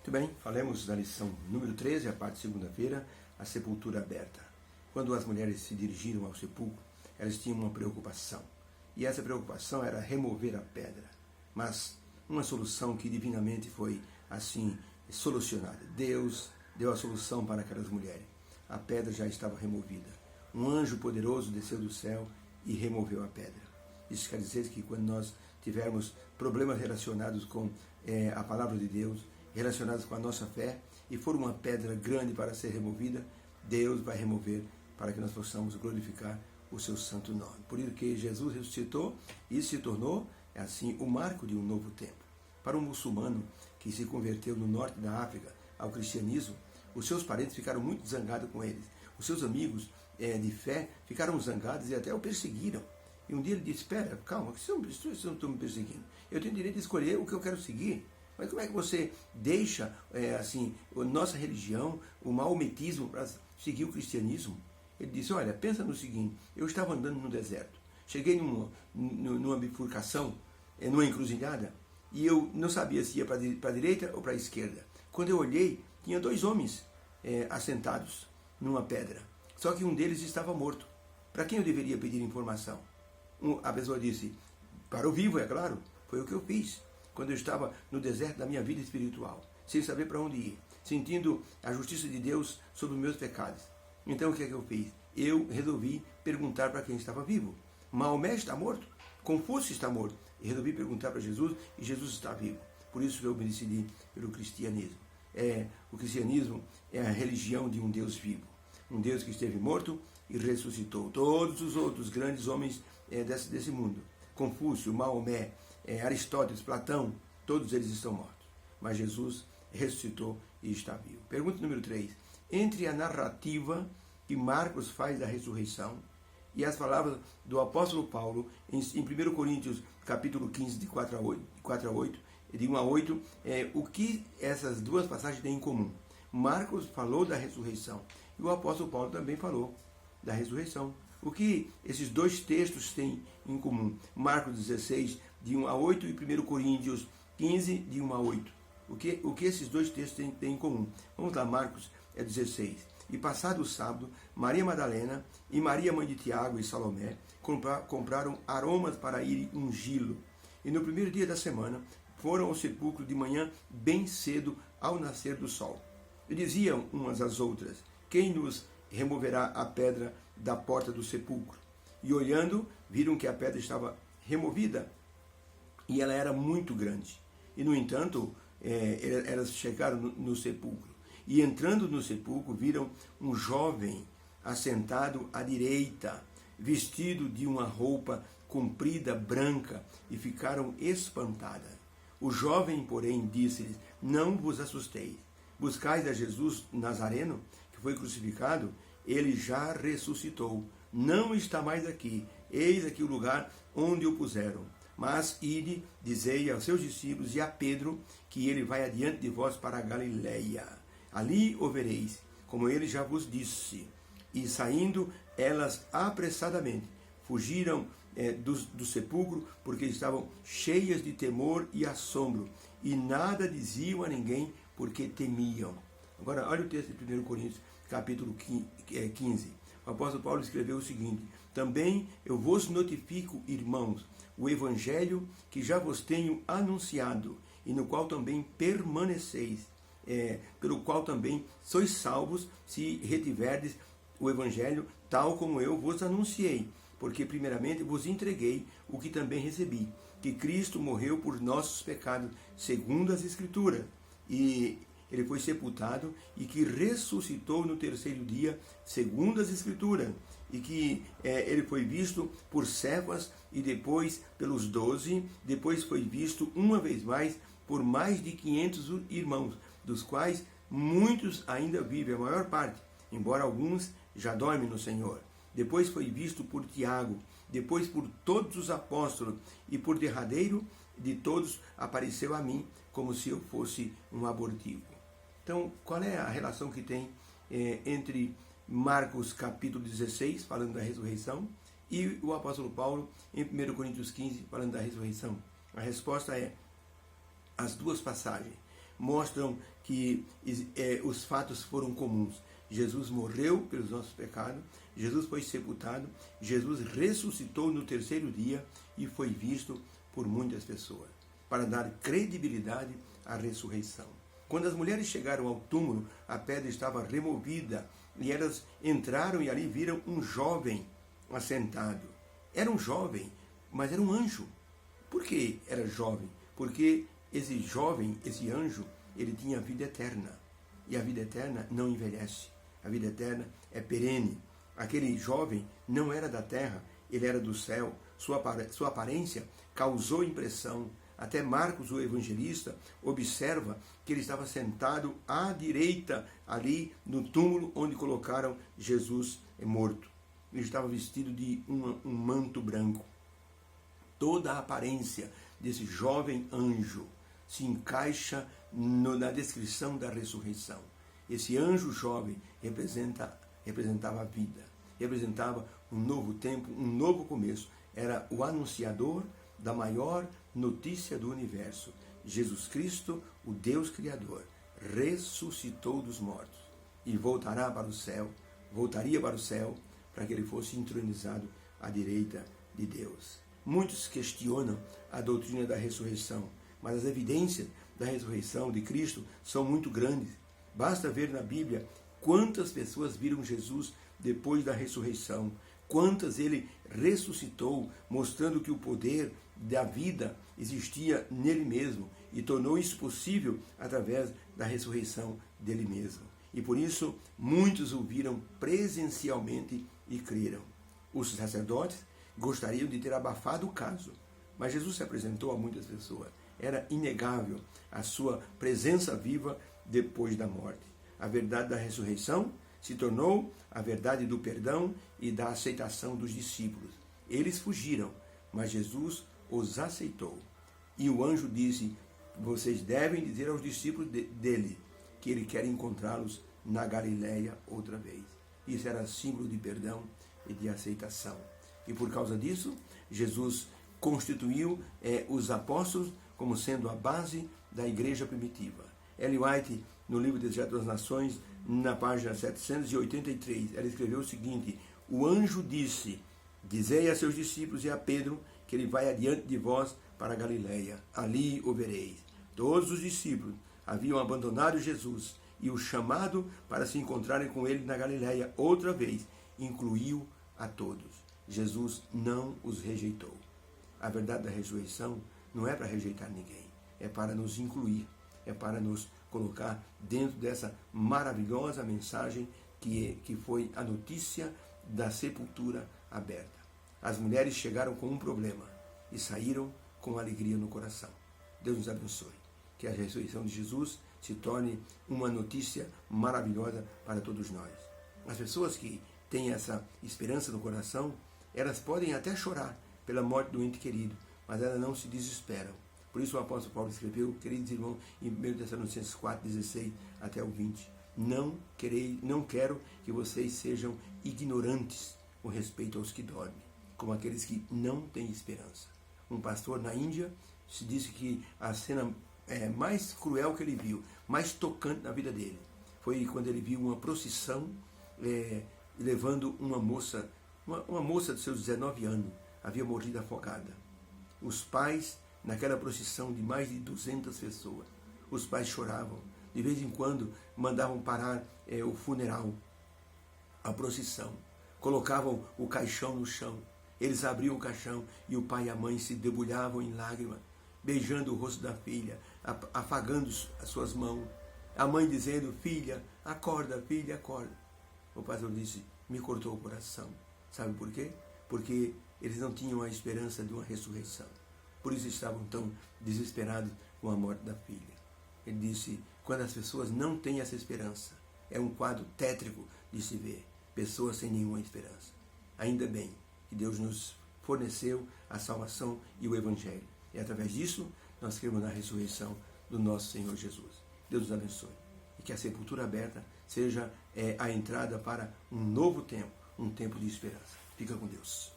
Muito bem, falemos da lição número 13, a parte de segunda-feira, a sepultura aberta. Quando as mulheres se dirigiram ao sepulcro, elas tinham uma preocupação. E essa preocupação era remover a pedra. Mas uma solução que divinamente foi assim solucionada. Deus deu a solução para aquelas mulheres. A pedra já estava removida. Um anjo poderoso desceu do céu e removeu a pedra. Isso quer dizer que quando nós tivermos problemas relacionados com a palavra de Deus, relacionados com a nossa fé, e for uma pedra grande para ser removida, Deus vai remover para que nós possamos glorificar o seu santo nome. Por isso que Jesus ressuscitou e se tornou, assim, o marco de um novo tempo. Para um muçulmano que se converteu no norte da África ao cristianismo, os seus parentes ficaram muito zangados com eles. Os seus amigos de fé ficaram zangados e até o perseguiram. E um dia ele disse: espera, calma, vocês não estão me perseguindo. Eu tenho direito de escolher o que eu quero seguir. Mas como é que você deixa, assim, a nossa religião, o maometismo, para seguir o cristianismo? Ele disse: olha, pensa no seguinte, eu estava andando no deserto, cheguei numa bifurcação, numa encruzilhada, e eu não sabia se ia para a direita ou para a esquerda. Quando eu olhei, tinha dois homens assentados numa pedra, só que um deles estava morto. Para quem eu deveria pedir informação? A pessoa disse: para o vivo, é claro. Foi o que eu fiz quando eu estava no deserto da minha vida espiritual, sem saber para onde ir, sentindo a justiça de Deus sobre os meus pecados. Então o que é que eu fiz? Eu resolvi perguntar para quem estava vivo. Maomé está morto? Confúcio está morto? E resolvi perguntar para Jesus, e Jesus está vivo. Por isso eu me decidi pelo cristianismo. O cristianismo é a religião de um Deus vivo. Um Deus que esteve morto e ressuscitou. Todos os outros grandes homens desse mundo, Confúcio, Maomé, Aristóteles, Platão, todos eles estão mortos. Mas Jesus ressuscitou e está vivo. Pergunta número 3. Entre a narrativa que Marcos faz da ressurreição e as palavras do apóstolo Paulo em 1 Coríntios capítulo 15, de 4 a 8, de 1 a 8, o que essas duas passagens têm em comum? Marcos falou da ressurreição e o apóstolo Paulo também falou da ressurreição. O que esses dois textos têm em comum? Marcos 16, de 1 a 8 e 1 Coríntios 15, de 1 a 8. O que esses dois textos têm em comum? Vamos lá, Marcos 16. E passado o sábado, Maria Madalena e Maria, mãe de Tiago e Salomé, compraram aromas para ir ungí-lo. E no primeiro dia da semana, foram ao sepulcro de manhã, bem cedo, ao nascer do sol. E diziam umas às outras: quem nos removerá a pedra da porta do sepulcro? E olhando, viram que a pedra estava removida, e ela era muito grande. E, no entanto, elas chegaram no sepulcro. E entrando no sepulcro, viram um jovem assentado à direita, vestido de uma roupa comprida, branca, e ficaram espantadas. O jovem, porém, disse-lhes: não vos assusteis. Buscais a Jesus Nazareno, que foi crucificado. Ele já ressuscitou. Não está mais aqui. Eis aqui o lugar onde o puseram. Mas ide, dizei aos seus discípulos e a Pedro, que ele vai adiante de vós para a Galileia. Ali o vereis, como ele já vos disse. E saindo elas apressadamente, fugiram do sepulcro, porque estavam cheias de temor e assombro, e nada diziam a ninguém, porque temiam. Agora, olha o texto de 1 Coríntios, capítulo 15. O apóstolo Paulo escreveu o seguinte: também eu vos notifico, irmãos, o evangelho que já vos tenho anunciado, e no qual também permaneceis, pelo qual também sois salvos, se retiverdes o evangelho tal como eu vos anunciei. Porque primeiramente vos entreguei o que também recebi, que Cristo morreu por nossos pecados, segundo as Escrituras, e ele foi sepultado, e que ressuscitou no terceiro dia, segundo as Escrituras, e que ele foi visto por Cefas, e depois pelos 12, depois foi visto uma vez mais por mais de 500 irmãos, dos quais muitos ainda vivem, a maior parte, embora alguns já dormem no Senhor. Depois foi visto por Tiago, depois por todos os apóstolos, e por derradeiro de todos apareceu a mim, como se eu fosse um abortivo. Então, qual é a relação que tem entre Marcos capítulo 16, falando da ressurreição, e o apóstolo Paulo em 1 Coríntios 15, falando da ressurreição? A resposta é as duas passagens. mostram que os fatos foram comuns. Jesus morreu pelos nossos pecados, Jesus foi sepultado, Jesus ressuscitou no terceiro dia e foi visto por muitas pessoas, para dar credibilidade à ressurreição. Quando as mulheres chegaram ao túmulo, a pedra estava removida e elas entraram e ali viram um jovem assentado. Era um jovem, mas era um anjo. Por que era jovem? Porque esse jovem, esse anjo, ele tinha vida eterna. E a vida eterna não envelhece. A vida eterna é perene. Aquele jovem não era da terra, ele era do céu. Sua aparência causou impressão. Até Marcos, o evangelista, observa que ele estava sentado à direita, ali no túmulo onde colocaram Jesus morto. Ele estava vestido de um manto branco. Toda a aparência desse jovem anjo se encaixa na descrição da ressurreição. Esse anjo jovem representava a vida, representava um novo tempo, um novo começo. Era o anunciador da maior notícia do universo. Jesus Cristo, o Deus Criador, ressuscitou dos mortos e voltaria para o céu, para que ele fosse entronizado à direita de Deus. Muitos questionam a doutrina da ressurreição, mas as evidências da ressurreição de Cristo são muito grandes. Basta ver na Bíblia quantas pessoas viram Jesus depois da ressurreição, quantas ele ressuscitou, mostrando que o poder da vida existia nele mesmo e tornou isso possível através da ressurreição dele mesmo. E por isso muitos o viram presencialmente e creram. Os sacerdotes gostariam de ter abafado o caso, mas Jesus se apresentou a muitas pessoas. Era inegável a sua presença viva depois da morte. A verdade da ressurreição se tornou a verdade do perdão e da aceitação dos discípulos. Eles fugiram, mas Jesus os aceitou. E o anjo disse: vocês devem dizer aos discípulos dele que ele quer encontrá-los na Galileia outra vez. Isso era símbolo de perdão e de aceitação. E por causa disso, Jesus constituiu os apóstolos como sendo a base da igreja primitiva. Ellen White, no livro Desejo das Nações, na página 783, ela escreveu o seguinte: o anjo disse: dizei a seus discípulos e a Pedro que ele vai adiante de vós para a Galileia, ali o vereis. Todos os discípulos haviam abandonado Jesus e o chamado para se encontrarem com ele na Galileia outra vez incluiu a todos. Jesus não os rejeitou. A verdade da ressurreição não é para rejeitar ninguém, é para nos incluir, é para nos colocar dentro dessa maravilhosa mensagem que foi a notícia da sepultura aberta. As mulheres chegaram com um problema e saíram com alegria no coração. Deus nos abençoe. Que a ressurreição de Jesus se torne uma notícia maravilhosa para todos nós. As pessoas que têm essa esperança no coração, elas podem até chorar pela morte do ente querido, mas elas não se desesperam. Por isso o apóstolo Paulo escreveu, queridos irmãos, em 1 Tessalonicenses 4, 16 até o 20, não quero que vocês sejam ignorantes com respeito aos que dormem, como aqueles que não têm esperança. Um pastor na Índia se disse que a cena mais cruel que ele viu, mais tocante na vida dele, foi quando ele viu uma procissão levando uma moça de seus 19 anos, havia morrido afogada. Os pais, naquela procissão de mais de 200 pessoas, os pais choravam. De vez em quando mandavam parar o funeral, a procissão. Colocavam o caixão no chão. Eles abriam o caixão e o pai e a mãe se debulhavam em lágrimas, beijando o rosto da filha, afagando as suas mãos. A mãe dizendo: filha, acorda, filha, acorda. O pastor disse: me cortou o coração. Sabe por quê? Porque eles não tinham a esperança de uma ressurreição. Por isso estavam tão desesperados com a morte da filha. Ele disse: quando as pessoas não têm essa esperança, é um quadro tétrico de se ver. Pessoas sem nenhuma esperança. Ainda bem que Deus nos forneceu a salvação e o Evangelho. E através disso, nós cremos na ressurreição do nosso Senhor Jesus. Deus nos abençoe. E que a sepultura aberta seja a entrada para um novo tempo, um tempo de esperança. Fica com Deus.